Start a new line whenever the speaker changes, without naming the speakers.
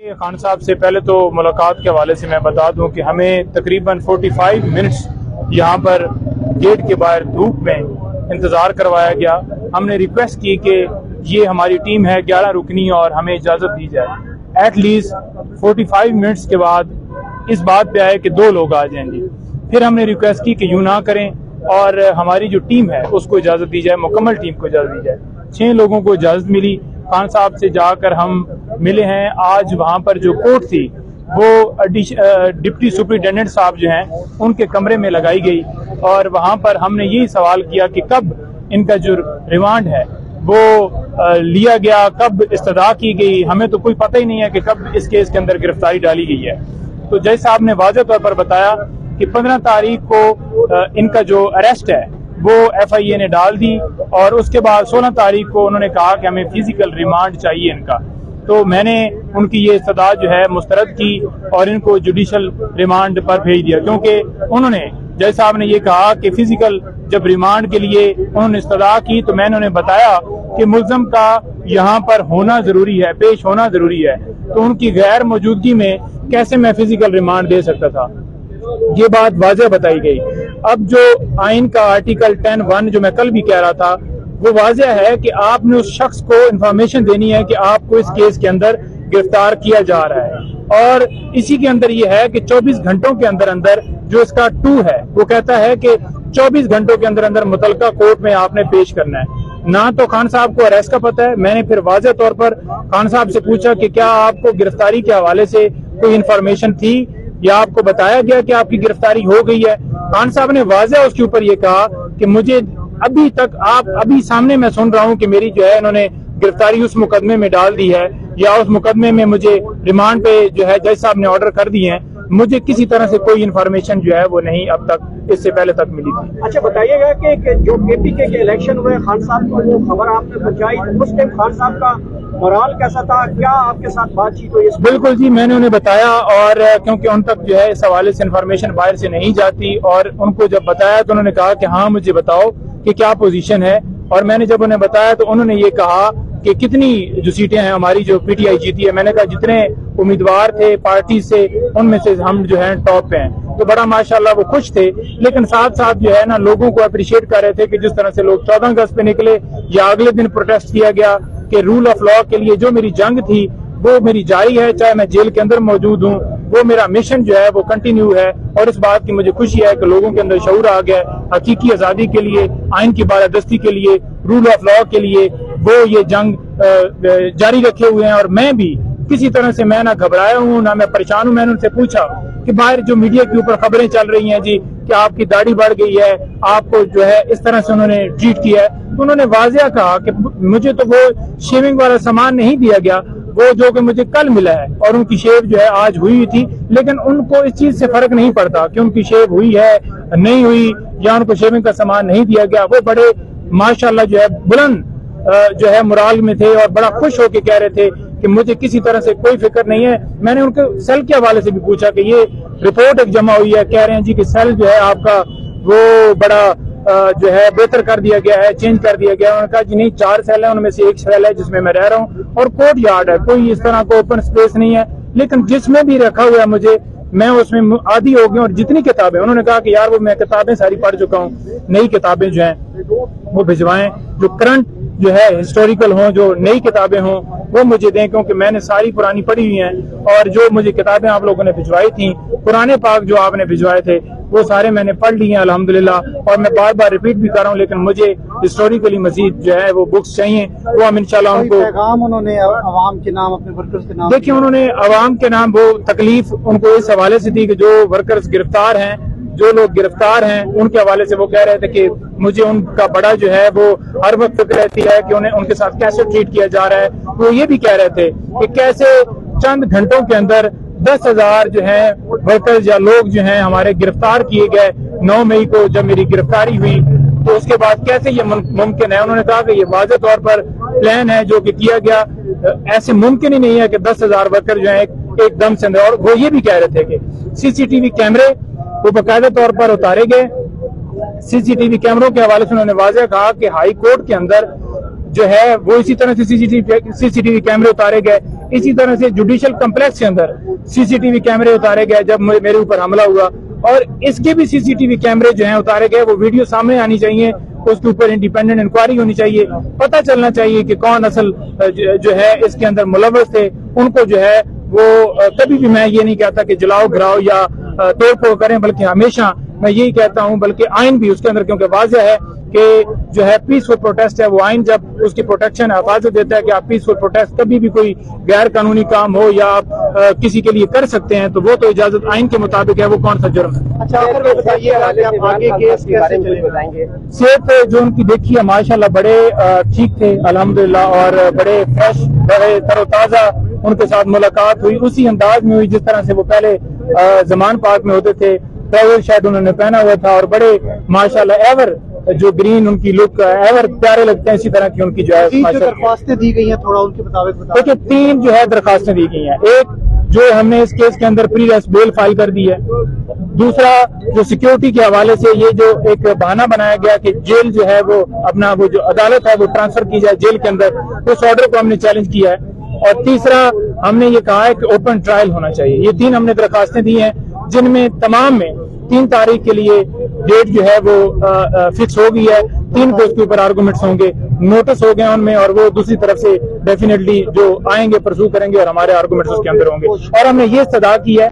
खान साहब से पहले तो मुलाकात के हवाले से मैं बता दूं कि हमें तकरीबन 45 मिनट्स यहाँ पर गेट के बाहर धूप में इंतज़ार करवाया गया। हमने रिक्वेस्ट की कि ये हमारी टीम है 11 रुकनी और हमें इजाज़त दी जाए। एटलीस्ट 45 मिनट्स के बाद इस बात पे आए कि 2 लोग आ जाएंगे। फिर हमने रिक्वेस्ट की कि यूँ ना करें और हमारी जो टीम है उसको इजाज़त दी जाए, मुकम्मल टीम को इजाज़त दी जाए। 6 लोगों को इजाज़त मिली। खान साहब से जाकर हम मिले हैं। आज वहाँ पर जो कोर्ट थी वो डिप्टी सुपरिटेंडेंट साहब जो हैं उनके कमरे में लगाई गई और वहाँ पर हमने यही सवाल किया कि कब इनका जो रिमांड है वो लिया गया, कब इस्तदा की गई। हमें तो कोई पता ही नहीं है कि कब इस केस के अंदर गिरफ्तारी डाली गई है। तो जज साहब ने वाज़ेह तौर पर बताया कि 15 तारीख को इनका जो अरेस्ट है वो FIA ने डाल दी और उसके बाद 16 तारीख को उन्होंने कहा कि हमें फिजिकल रिमांड चाहिए इनका। तो मैंने उनकी ये इस्तदा जो है मुस्तरद की और इनको जुडिशल रिमांड पर भेज दिया, क्योंकि उन्होंने जज साहब ने ये कहा कि फिजिकल जब रिमांड के लिए उन्होंने इस्तदा की तो मैंने उन्हें बताया कि मुल्ज़म का यहाँ पर होना जरूरी है, पेश होना जरूरी है। तो उनकी गैर मौजूदगी में कैसे मैं फिजिकल रिमांड दे सकता था, ये बात वाज़ेह बताई गई। अब जो आइन का आर्टिकल 10(1) जो मैं कल भी कह रहा था वो वाज़ेह है कि आपने उस शख्स को इंफॉर्मेशन देनी है कि आपको इस केस के अंदर गिरफ्तार किया जा रहा है। और इसी के अंदर ये है कि 24 घंटों के अंदर अंदर जो इसका 2 है वो कहता है कि 24 घंटों के अंदर अंदर मुतलका कोर्ट में आपने पेश करना है। ना तो खान साहब को अरेस्ट का पता है। मैंने फिर वाज़ेह तौर पर खान साहब से पूछा कि क्या आपको गिरफ्तारी के हवाले से कोई इंफॉर्मेशन थी या आपको बताया गया कि आपकी गिरफ्तारी हो गई है। खान साहब ने वाज़ेह उसके ऊपर ये कहा कि मुझे अभी तक अभी सामने मैं सुन रहा हूं कि मेरी जो है इन्होंने गिरफ्तारी उस मुकदमे में डाल दी है या उस मुकदमे में मुझे रिमांड पे जो है जज साहब ने ऑर्डर कर दिए हैं। मुझे किसी तरह से कोई इन्फॉर्मेशन जो है वो नहीं अब तक इससे पहले तक मिली थी।
अच्छा बताइएगा कि जो KPK के इलेक्शन हुए खान साहब को वो खबर आपने पहुंचाई, उस टाइम खान साहब का मोराल कैसा था, क्या आपके साथ बातचीत हुई?
बिल्कुल जी, मैंने उन्हें बताया और क्योंकि उन तक जो है इस हवाले से इन्फॉर्मेशन बाहर से नहीं जाती और उनको जब बताया तो उन्होंने कहा कि हाँ मुझे बताओ कि क्या पोजीशन है। और मैंने जब उन्हें बताया तो उन्होंने ये कहा कि कितनी जो सीटें हैं हमारी जो PTI जीती है। मैंने कहा जितने उम्मीदवार थे पार्टी से उनमें से हम जो है टॉप पे हैं। तो बड़ा माशाल्लाह वो खुश थे, लेकिन साथ साथ जो है ना लोगों को अप्रिशिएट कर रहे थे कि जिस तरह से लोग 14 अगस्त पे निकले या अगले दिन प्रोटेस्ट किया गया कि रूल ऑफ लॉ के लिए जो मेरी जंग थी वो मेरी जारी है, चाहे मैं जेल के अंदर मौजूद हूँ, वो मेरा मिशन जो है वो कंटिन्यू है। और इस बात की मुझे खुशी है कि लोगों के अंदर शऊर आ गया हकीकी आजादी के लिए, आइन की बालादस्ती के लिए, रूल ऑफ लॉ के लिए वो ये जंग जारी रखे हुए हैं। और मैं भी किसी तरह से मैं ना घबराया हूँ ना मैं परेशान हूँ। मैंने उनसे पूछा कि बाहर जो मीडिया के ऊपर खबरें चल रही हैं जी कि आपकी दाढ़ी बढ़ गई है, आपको जो है इस तरह से उन्होंने ट्रीट किया है, तो उन्होंने वाज़ेह कहा कि मुझे तो वो शेविंग वाला सामान नहीं दिया गया, वो जो कि मुझे कल मिला है। और उनकी शेव जो है आज हुई थी, लेकिन उनको इस चीज से फर्क नहीं पड़ता कि उनकी शेव हुई है नहीं हुई या उनको शेविंग का सामान नहीं दिया गया। वो बड़े माशाल्लाह जो है बुलंद जो है मुराल में थे और बड़ा खुश होकर कह रहे थे कि मुझे किसी तरह से कोई फिक्र नहीं है। मैंने उनके सेल के हवाले से भी पूछा कि ये रिपोर्ट एक जमा हुई है, कह रहे हैं जी कि सेल जो है आपका वो बड़ा जो है बेहतर कर दिया गया है, चेंज कर दिया गया है। उन्होंने कहा जी नहीं 4 सेल है, उनमें से एक सेल है जिसमें मैं रह रहा हूँ और कोर्ट यार्ड है, कोई इस तरह का ओपन स्पेस नहीं है। लेकिन जिसमें भी रखा हुआ है मुझे, मैं उसमें आदी हो गया। और जितनी किताबें, उन्होंने कहा कि यार वो मैं किताबें सारी पढ़ चुका हूँ, नई किताबें जो हैं वो भिजवाएं, जो करंट जो है हिस्टोरिकल हों, जो नई किताबें हों वो मुझे दें, क्योंकि मैंने सारी पुरानी पढ़ी हुई हैं। और जो मुझे किताबें आप लोगों ने भिजवाई थी, पुराने पाक जो आपने भिजवाए थे वो सारे मैंने पढ़ लिए हैं अल्हम्दुलिल्लाह। और मैं बार बार रिपीट भी कर रहा हूँ, लेकिन मुझे हिस्टोरिकली मजीद जो है वो बुक्स चाहिए, वो हम इंशाल्लाह उनको
पैगाम उन्होंने अवाम के नाम, अपने वर्कर्स के नाम,
देखिए उन्होंने अवाम के नाम वो तकलीफ उनको इस हवाले से थी कि जो वर्कर्स गिरफ्तार हैं, जो लोग गिरफ्तार हैं उनके हवाले से वो कह रहे थे कि मुझे उनका बड़ा जो है वो हर वक्त फिक्र रहती है कि उन्हें उनके साथ कैसे ट्रीट किया जा रहा है। वो ये भी कह रहे थे कि कैसे चंद घंटों के अंदर 10,000 जो है वर्कर्स या लोग जो हैं हमारे गिरफ्तार किए गए। 9 मई को जब मेरी गिरफ्तारी हुई तो उसके बाद कैसे ये मुमकिन है। उन्होंने कहा कि ये वाज़ेह तौर पर प्लान है जो कि किया गया, ऐसे मुमकिन ही नहीं है कि 10,000 वर्कर जो है एकदम से। और वो ये भी कह रहे थे कि CCTV कैमरे वो बाकायदा तौर पर उतारे गए। CCTV कैमरों के हवाले से उन्होंने वाज़ेह कहा कि हाई कोर्ट के अंदर जो है वो इसी तरह से CCTV कैमरे उतारे गए। इसी तरह से जुडिशियल कम्प्लेक्स के अंदर सीसीटीवी कैमरे उतारे गए जब मेरे ऊपर हमला हुआ, और इसके भी सीसीटीवी कैमरे जो हैं उतारे गए, वो वीडियो सामने आनी चाहिए, उसके ऊपर इंडिपेंडेंट इंक्वायरी होनी चाहिए, पता चलना चाहिए कि कौन असल जो है इसके अंदर मुलव्वस थे। उनको जो है वो कभी भी मैं ये नहीं कहता कि जलाओ गिराओ या तोड़ फोड़ करें, बल्कि हमेशा मैं यही कहता हूं, बल्कि आइन भी उसके अंदर, क्योंकि वाज़ेह है कि जो है पीसफुल प्रोटेस्ट है, वो आइन जब उसकी प्रोटेक्शन हिफाजत देता है कि आप पीसफुल प्रोटेस्ट कभी भी कोई गैर कानूनी काम हो या आप किसी के लिए कर सकते हैं, तो वो तो इजाजत आइन के मुताबिक है, वो कौन सा जुर्म है।
अच्छा, आखिर बताइएगा कि आप आगे केस कैसे चलेंगे?
सेहत जो उनकी देखी है माशाल्लाह बड़े ठीक थे अल्हम्दुलिल्लाह, और बड़े फ्रेश, बड़े तरोताजा उनके साथ मुलाकात हुई, उसी अंदाज में हुई जिस तरह से वो पहले जमान पार्क में होते थे। ट्रैवल शर्ट उन्होंने पहना हुआ था और बड़े माशाल्लाह एवर जो ग्रीन उनकी लुक एवर प्यारे लगते हैं, इसी तरह की उनकी जो है
दरख्वास्तें दी गई हैं, थोड़ा उनके मुताबिक बताओ।
देखिए 3 जो है दरखास्तें दी गई हैं। एक जो हमने इस केस के अंदर प्री अरेस्ट बेल फाइल कर दी है। दूसरा जो सिक्योरिटी के हवाले से ये जो एक बहाना बनाया गया कि जेल जो है वो अपना वो जो अदालत है वो ट्रांसफर की जाए जेल के अंदर, उस ऑर्डर को हमने चैलेंज किया है। और तीसरा हमने ये कहा है कि ओपन ट्रायल होना चाहिए। ये 3 हमने दरखास्तें दी हैं, जिनमें तमाम में 3 तारीख के लिए डेट जो है वो फिक्स हो गई है। 3 को उसके ऊपर आर्गूमेंट्स होंगे, नोटिस हो गए उनमें, और वो दूसरी तरफ से डेफिनेटली जो आएंगे परसू करेंगे और हमारे आर्गूमेंट्स उसके अंदर होंगे। और हमने ये सदा की है